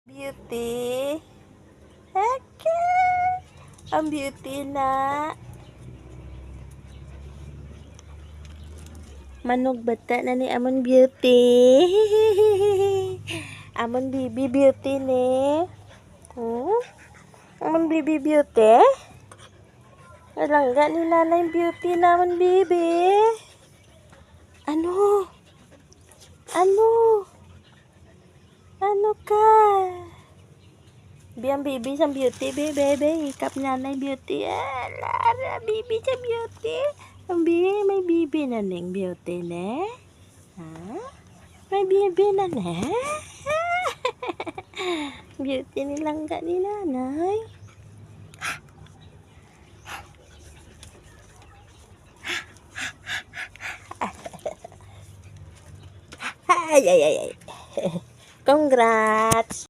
Beauty. Okay. Ang beauty na. Manog bata na ni amon beauty. Amon bibi beauty ni. Amon bibi beauty. Alangga ni nanay beauty na amon bibi. Ano? Ano? Ano ka? Biang bibi sa beauty, bebe. Ikap nanay beauty. Lara, bibi sa beauty. Ang bibi, may bibi na ning beauty, ne? Ha? May bibi na, ne? Beauty ni langga ni nanay. Ay, ay, ay, ay. Congrats!